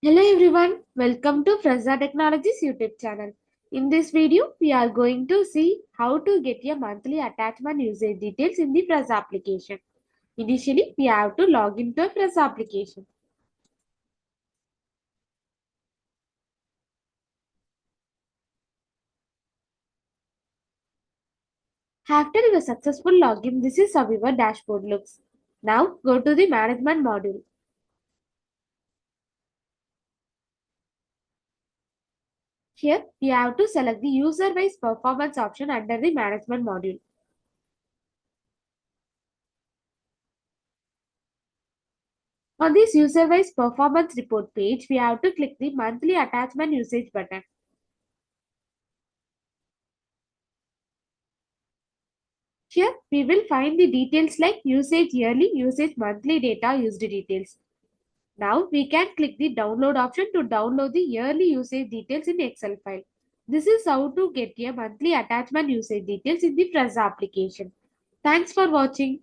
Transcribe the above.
Hello everyone, welcome to Fresa Technologies YouTube channel. In this video, we are going to see how to get a monthly attachment usage details in the Fresa application. Initially, we have to log into a Fresa application. After your successful login, this is how your dashboard looks. Now, go to the management module. Here, we have to select the user-wise performance option under the management module. On this user-wise performance report page, we have to click the monthly attachment usage button. Here, we will find the details like usage yearly, usage monthly data used details. Now, we can click the download option to download the yearly usage details in Excel file. This is how to get a monthly attachment usage details in the Fresa application. Thanks for watching.